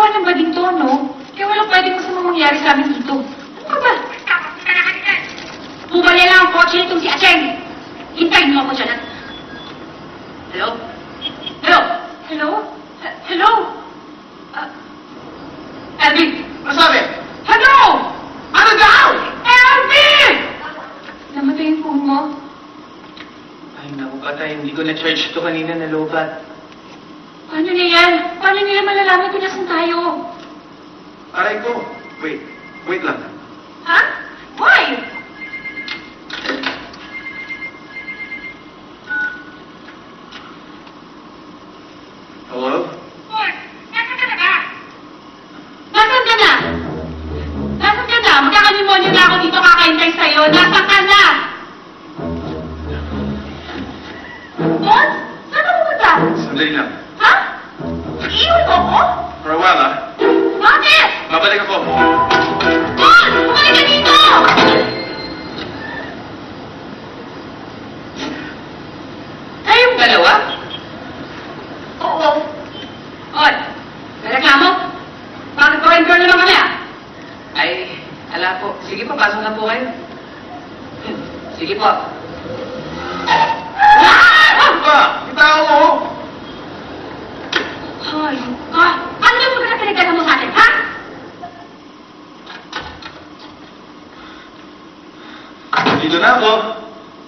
Kasal ng bading to, no? Kaya walang pwedeng masamang mangyari sa amin dito. Ano ka ba? Bumali lang ang kotse nitong si Acheng. Hintayin mo ako dyan, at... Hello? Hello? Hello? Hello? Elvin! Masabi? Hello! Ano daw? Elvin! Namatay yung phone mo? Ay, naku, patay. Hindi ko na-charge ito kanina na lobat. Paano na yan? Paano nila malalaman kung nasan tayo? Aray ko. Wait. Wait lang. Ha? Why? Hello? Nasaan ka na ba? Nasaan ka na? Nasaan ka na? Magkakalimonyo na ako dito kakaintay sa'yo. Nasaan ka na? What? Saan ka pupunta? Sandali lang. Ha? Iiwan mo ako? For a while, ah. Bakit? Babalik ako. Bon! Bumalik ka dito! Kayong dalawa? Oo. Oy, may reklamo? Bakit ba kayong girl naman kami, ah? Ay, ala po. Sige po, pasok na po kayo. Sige po. Ano ba? Bitaw mo! Ay, ano yung mga pinagdala mo sa atin, ha? Dito na ako.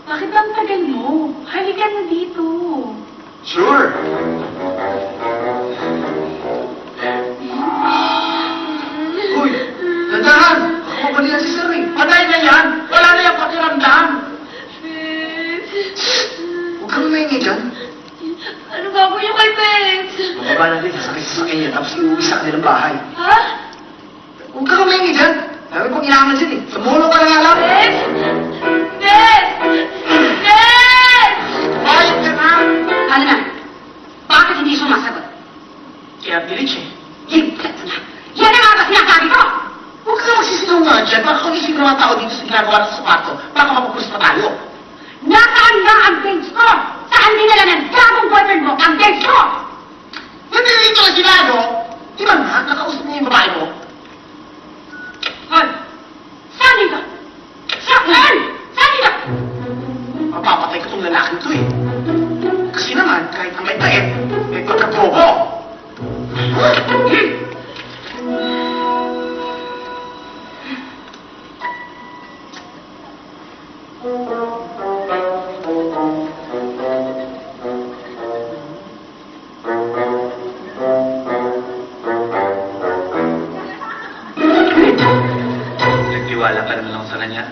Bakit ba ang tagal mo? Halika na dito. Sure. Uy, nandahan. Kumabali na si Sir eh. Patay na yan. Wala na yung pakiramdam. Huwag kang maingay dyan. Ano gagawin niyo kay Pets? Mababa natin, sasakay sa sakay niya, tapos iuwi sa kanilang bahay. Ha? Huwag kang maingay dyan. Dami kong kailangan dyan eh. Sumulo ka na nga lang. Pets! Pets! Pets! Quiet ka na. Ano na? Bakit hindi sumasagot? Kaya bilis eh. Higit na! Yan ang mga sinasabi ko! Huwag ka magsisigaw nga dyan. Baka kung isip ng mga tao dito sa ginagawa ng sapato, baka mapupus pa tayo. Nasaan na ang dates ko? Saan dinala ng gagong boyfriend mo ang dates ko? Hindi dito na sila, no? Di ba nga, nakausap niya yung babae mo? Hoy! Saan dito? Saan? Saan dito? Mapapatay ko tong lalaking to eh. Kasi naman, kahit na may taet, may pagkabobo. Nagtiwala ka naman ako sa kanya.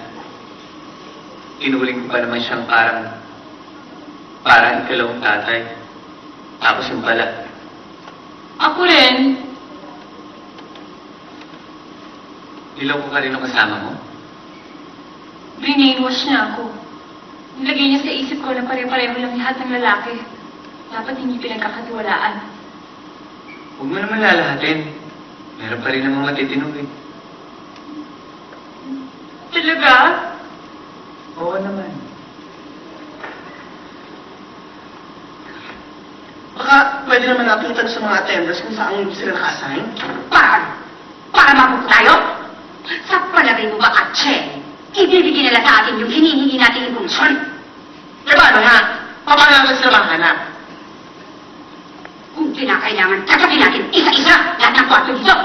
Inuling ko pa naman siyang parang ikalawang tatay. Tapos yung pala. Ako rin. Niloko ka rin ang kasama mo? Brainwash niya ako. Nilagay niya sa isip ko na pare-pareho lang lahat ng lalaki. Dapat hindi pinagkakatiwalaan. Huwag mo naman lalahatin. Meron pa rin namang matitinog eh. Talaga? Oo naman. Baka pwede naman napitan sa mga attendants kung saan sila naka-assign. Para mabuto tayo? Sa palagay mo ba, Atche? Ibibigyan nila sa atin yung hinihingi natin impulsyon. Eh paano nga? Paano natin sila mahanap? Kung kinakailangan, tatapin natin isa-isa lahat ng kwarto dito.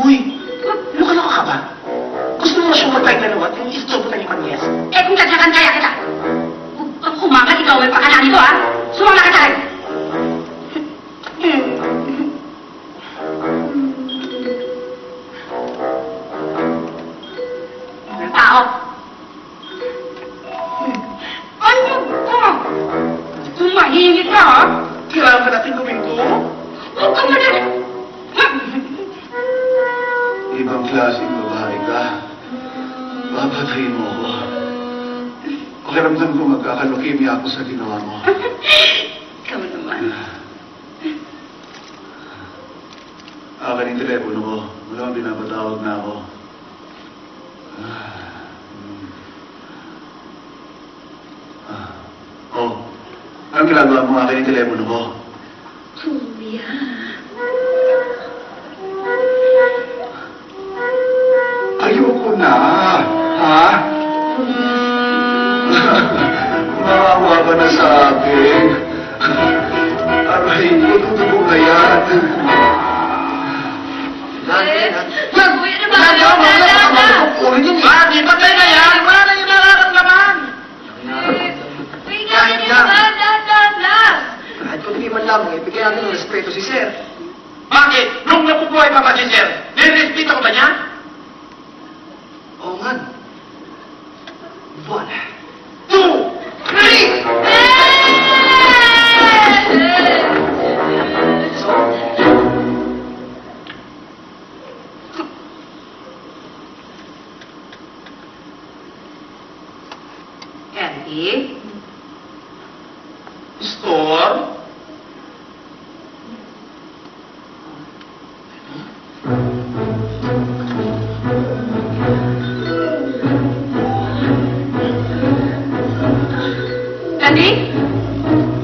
Uy, luka-luka ka ba? Gusto mo siyang magtay dalawa at yung istorbo tayo yung yes? Eh kung tatlakan kaya kita. Kung kumagat, ikaw may pakanan nito, ha? Sumama ka tayo. Tao. Ano ba? Tumahimik ka, ha? Kailangan ba natin gawin to? Huwag ka na. Ibang klaseng babae ka. Papatayin mo ako. Pakiramdam ko magkakalukimia ako sa ginawa mo. Ikaw naman. Akin yung telepono ko. Wala pinapatawag na ako. Oh, I'm ginagawa mo akin yung telepono mo? Kuya. Ayoko na. Ha? Maawa ka na sa akin. Aray, tutubo na yan. Kuya naman! Bakit? Patay na yan! Wala na yung nararamdaman! Bigyan niyo naman! Dahan! Kahit kung di man lamang, ibigay natin ng respeto si Sir. Bakit? Nung napubuhay pa ba si Sir? Nire-respeto ko ba niya? Oo nga. 1, 2, 3! Candy? Store? Candy?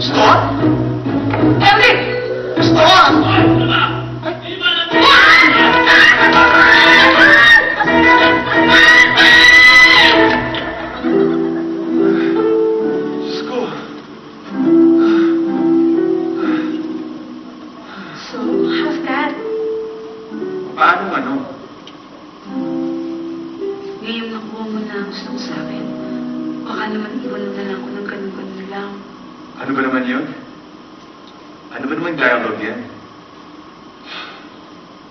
Store? Eric! Store? Diyos ko. So, how's that? Paano ano? Ngayong nakuha mo na ang gusto mo sa akin, baka naman iwan mo na lang ako ng ganun-ganun lang. Ano ba naman yun? Ano ba naman dialogue yan?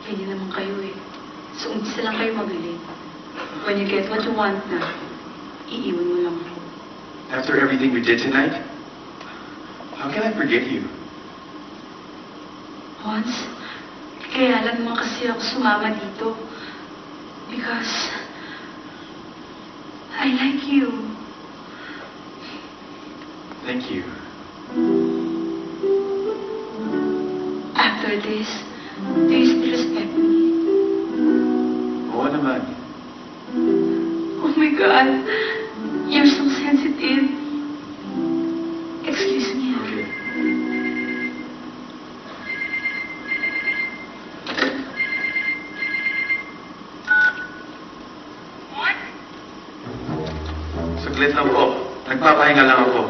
Ganyan naman kayo eh. So, umpisa lang kayo maglilip. When you get what you want na, iiwan mo lang ako. After everything we did tonight, how can I forget you? Once, kaya lang naman kasi ako sumama dito. Because, I like you. Thank you. After this, do you still respect me? Oo naman. Oh my God, you're so sensitive. Excuse me. Okay. Saglit lang po. Nagpapahinga lang ako.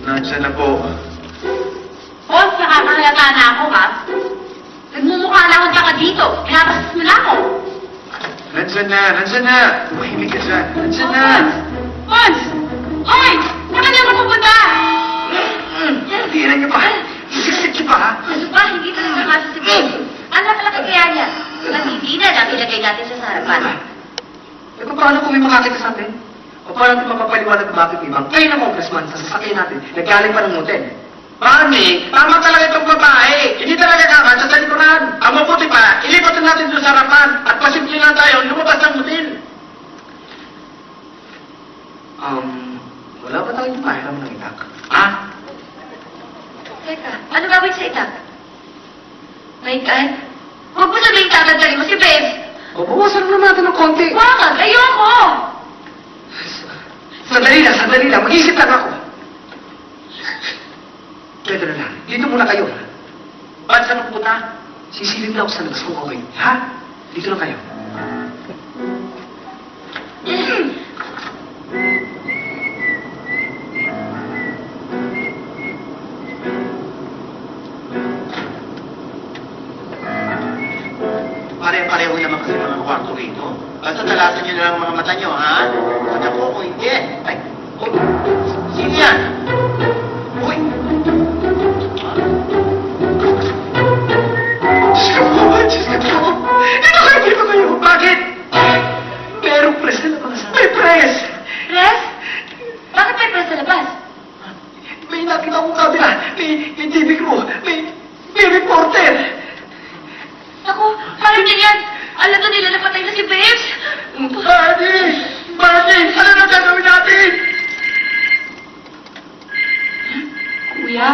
Nandiyan na po. Boss, nakakahalata na ako, ha? Nagmumukha na akong taka dito. Pinapasas mo na ako. Nandiyan na, nandiyan na. Tumahimik ka dyan. Nandiyan na. Boss! Oy! Saan ka na mapupunta? Tira niyo pa. Isiksik niyo pa, ha? Ano ba? Hindi talaga kasi si Babe. Ang laki-laki kaya niya. At hindi na lang ilagay natin siya sa harapan. Eh, paano kung may makakita sa atin? O paano natin mapapaliwanag bakit may bangkay ng congressman sa sasakyan natin na galing pa ng motel? Mami, tama talaga itong babae. Hindi talaga kakat sa talikuran. Ang mabuti pa, ilipat na natin doon sa harapan at pasimple lang tayo lumabas ng mutil. Wala ba tayong pahiram ng itak? Ha? Teka, ano gawin sa itak? My God, huwag mo sabihin tatagdali mo si Babe. O, bawasan lang natin ng konti. Bakit? Ayoko! Sandali lang. Mag-iisip lang ako. Pwede na lang. Dito muna kayo, ha? Ba't sa magpunta? Sisilip na ako sa labas kung okay. Ha? Dito lang kayo. Pare-pareho naman kasi mga kwarto rito. Basta talasan nyo na lang ang mga mata nyo, ha? Sabi ako, kung hindi. Ay, oh, sino yan? Uy! Diyos ko po! Dito kayo! Bakit? Merong press na labas. May press! Res? Bakit may press sa labas? May nakita akong kabila. May TV crew. May reporter. Ako, parang ganyan. Alam na nila na patay na si Babes. Marty! Ano na gagawin natin? Kuya,